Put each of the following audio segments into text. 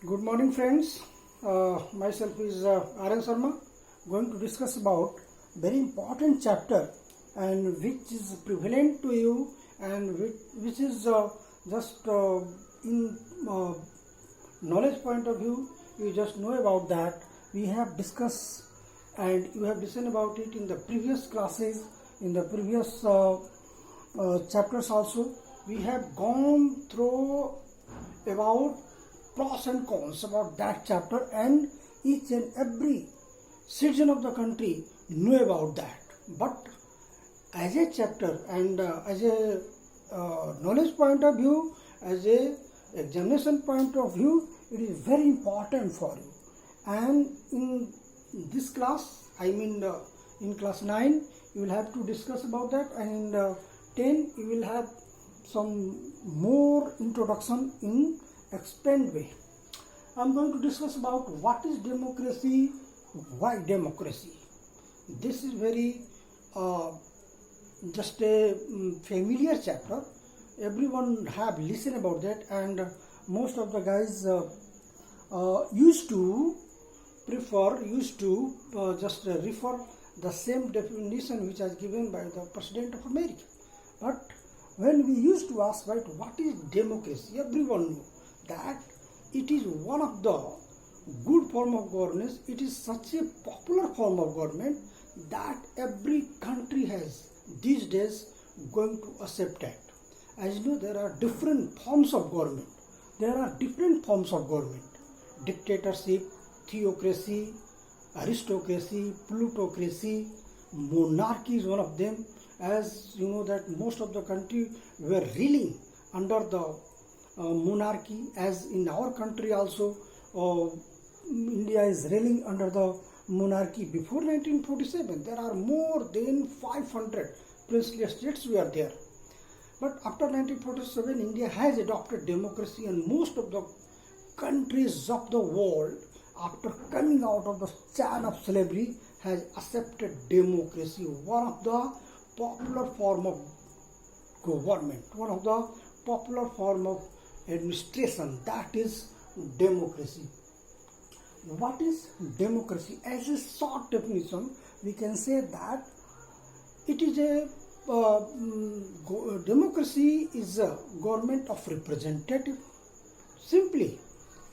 Good morning, friends. Myself is R.N. Sharma. Going to discuss about very important chapter and which is prevalent to you and which is just in knowledge point of view. You just know about that. We have discussed and you have listened about it in the previous classes, in the previous chapters also. We have gone through about pros and cons about that chapter, and each and every citizen of the country know about that. But as a chapter and as a knowledge point of view, as a examination point of view, it is very important for you. And in this class, in class 9, you will have to discuss about that, and in 10 you will have some more introduction in explained way. I am going to discuss about what is democracy, why democracy. This is very just a familiar chapter. Everyone have listened about that, and most of the guys used to just refer the same definition which is given by the President of America. But when we used to ask, right, what is democracy, everyone knew that it is one of the good form of governance. It is such a popular form of government that every country has these days going to accept that. As you know, there are different forms of government. Dictatorship, theocracy, aristocracy, plutocracy, monarchy is one of them. As you know that most of the country were reeling under the monarchy, as in our country also India is reeling under the monarchy. Before 1947 there are more than 500 princely states were there, but after 1947 India has adopted democracy, and most of the countries of the world, after coming out of the chain of slavery, has accepted democracy, one of the popular form of government, one of the popular form of administration, that is democracy. What is democracy? As a short definition, we can say that it is democracy is a government of representative. Simply,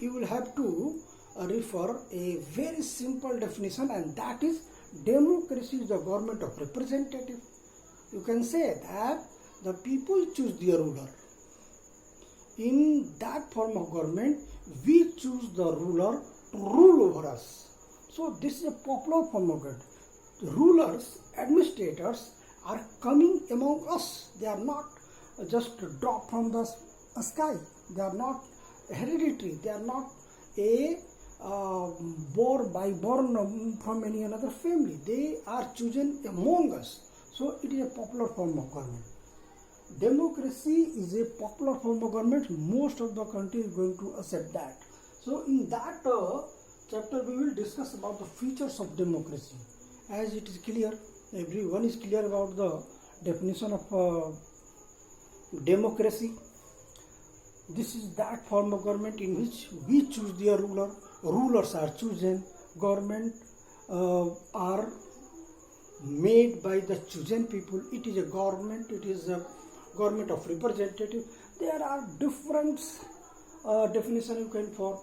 you will have to refer a very simple definition, and that is democracy is the government of representative. You can say that the people choose their ruler. In that form of government, we choose the ruler to rule over us. So this is a popular form of government. Rulers, administrators are coming among us. They are not just dropped from the sky. They are not hereditary. They are not a born from any another family. They are chosen among us. So it is a popular form of government. Democracy is a popular form of government. Most of the country is going to accept that. So in that chapter we will discuss about the features of democracy. As it is clear, everyone is clear about the definition of democracy. This is that form of government in which we choose their ruler. Rulers are chosen. Government are made by the chosen people. It is a government. It is a government of representative. There are different definition you can form.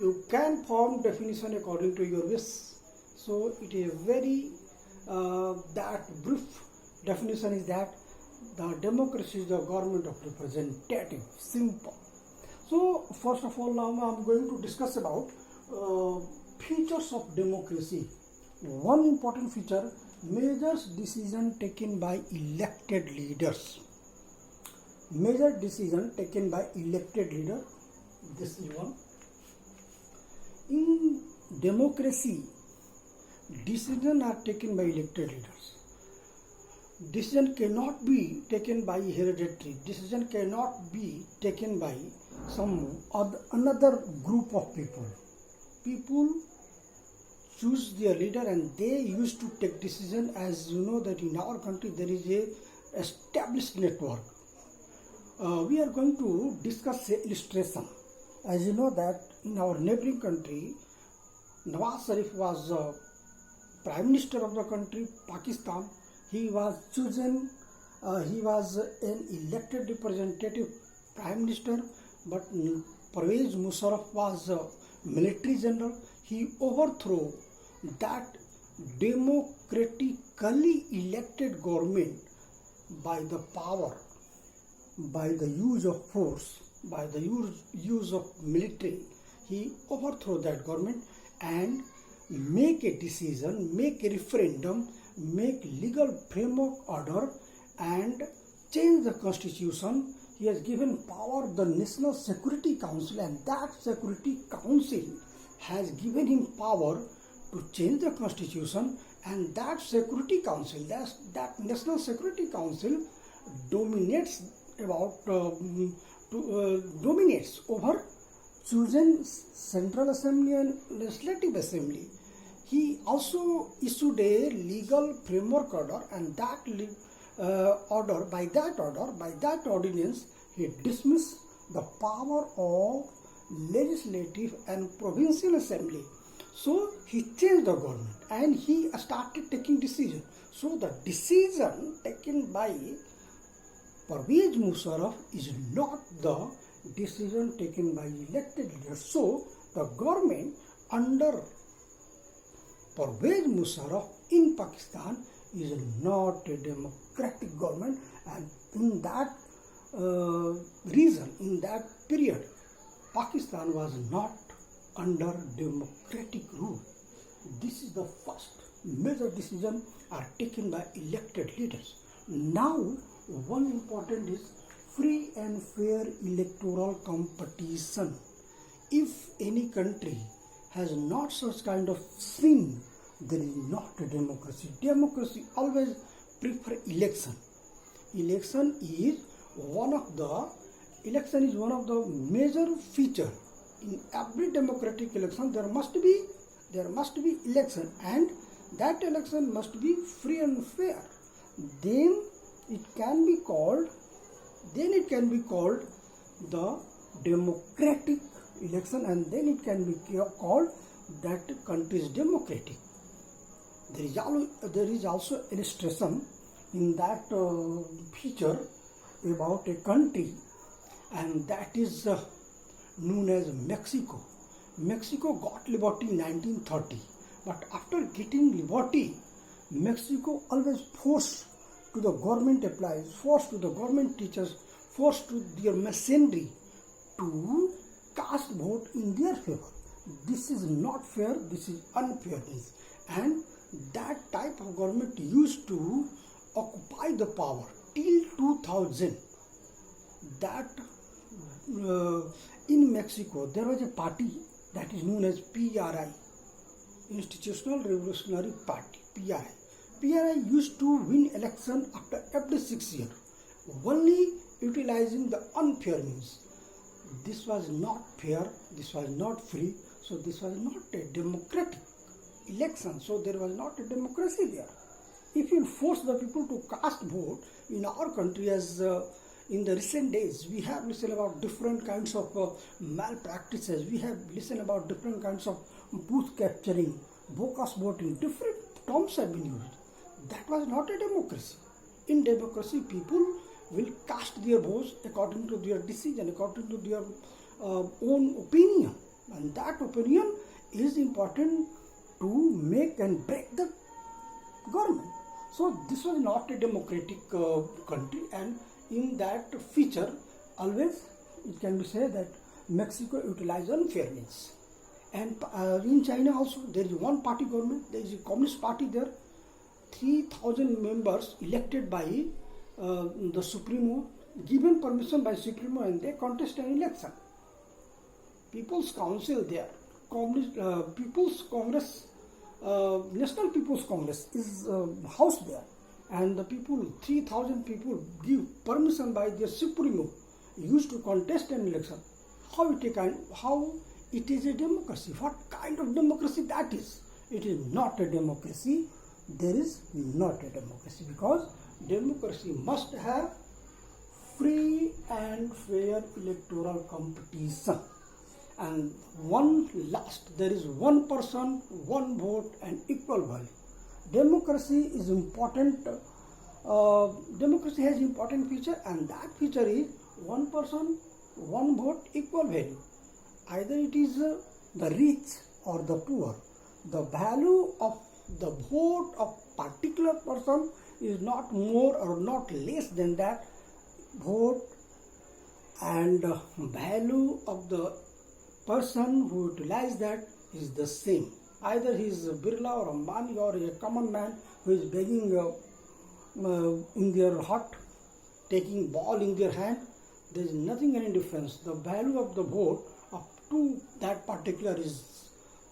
You can form definition according to your wish. So it is very that brief definition is that the democracy is the government of representative. Simple. So first of all, now I am going to discuss about features of democracy. One important feature: major decision taken by elected leaders. Major decision taken by elected leader. This is one. In democracy, decisions are taken by elected leaders. Decision cannot be taken by hereditary. Decision cannot be taken by some another group of people. People choose their leader and they used to take decision. As you know that in our country there is a established network. We are going to discuss illustration. As you know that in our neighboring country, Nawaz Sharif was Prime Minister of the country, Pakistan. He was chosen, he was an elected representative Prime Minister, but Pervez Musharraf was military general. He overthrew that democratically elected government by the power, by the use of force, by the use of military. He overthrew that government and make a decision, make a referendum, make legal framework order and change the constitution. He has given power the National Security Council, and that Security Council has given him power to change the constitution, and that Security Council, that National Security Council dominates dominates over chosen Central Assembly and Legislative Assembly. He also issued a legal framework order, and that by that ordinance, he dismissed the power of legislative and provincial assembly. So he changed the government and he started taking decision. So the decision taken by Pervez Musharraf is not the decision taken by elected leaders. So the government under Pervez Musharraf in Pakistan is not a democratic government, and in that reason, in that period, Pakistan was not under democratic rule. This is the first major decision are taken by elected leaders. Now, one important is free and fair electoral competition. If any country has not such kind of thing, there is not a democracy. Democracy always prefer election. Election is one of the major feature. In every democratic election, there must be election, and that election must be free and fair. Then it can be called the democratic election, and then it can be called that country is democratic. There is also illustration in that feature about a country, and that is known as Mexico. Mexico got liberty in 1930, but after getting liberty, Mexico always forced to the government employees, forced to the government teachers, forced to their machinery to cast vote in their favor. This is not fair, this is unfairness, and that type of government used to occupy the power till 2000. That in Mexico there was a party that is known as PRI, Institutional Revolutionary Party, PRI. PRI used to win election after every 6 years, only utilizing the unfair means. This was not fair, this was not free, so this was not a democratic election, so there was not a democracy there. If you force the people to cast vote in our country, as in the recent days, we have listened about different kinds of malpractices, we have listened about different kinds of booth capturing, bogus voting, different terms have been used. That was not a democracy. In democracy, people will cast their votes according to their decision, according to their own opinion, and that opinion is important to make and break the government. So this was not a democratic country, and in that feature, always it can be said that Mexico utilized unfairness. And in China also, there is one party government, there is a communist party there, 3,000 members elected by the Supremo, given permission by Supremo, and they contest an election. People's Council there, People's Congress, National People's Congress is housed there, and the people, 3,000 people, give permission by their Supremo, used to contest an election. How it is a democracy? What kind of democracy that is? It is not a democracy. There is not a democracy, because democracy must have free and fair electoral competition. And one last, there is one person, one vote, and equal value. Democracy is important. Democracy has important feature, and that feature is one person, one vote, equal value. Either it is the rich or the poor. The value of the vote of particular person is not more or not less than that vote, and value of the person who utilizes that is the same. Either he is Birla or Ambani or a common man who is begging in their hut, taking ball in their hand, there is nothing any difference. The value of the vote up to that particular is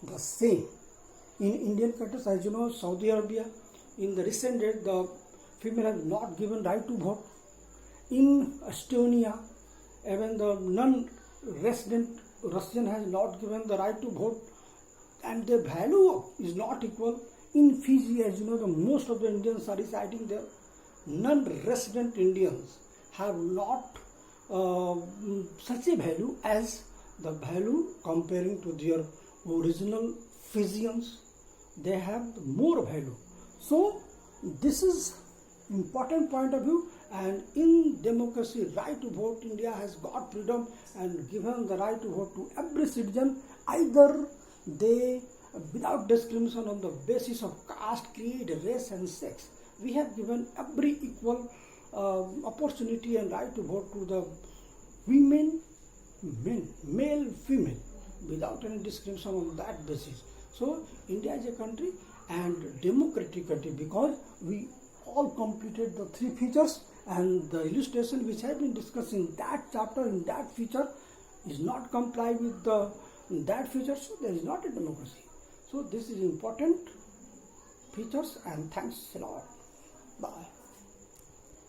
the same. In Indian countries, as you know, Saudi Arabia, in the recent date, the female has not given right to vote. In Estonia, even the non-resident Russian has not given the right to vote, and their value is not equal. In Fiji, as you know, the most of the Indians are residing there. Non-resident Indians have not such a value as the value comparing to their original Fijians. They have more value. So this is important point of view, and in democracy, right to vote, India has got freedom and given the right to vote to every citizen, either they, without discrimination on the basis of caste, creed, race and sex. We have given every equal opportunity and right to vote to the women, men, male, female, without any discrimination on that basis. So India is a country and democratic country because we all completed the three features, and the illustration which have been discussed in that chapter, in that feature, is not comply with that feature, so there is not a democracy. So this is important features, and thanks a lot. Bye.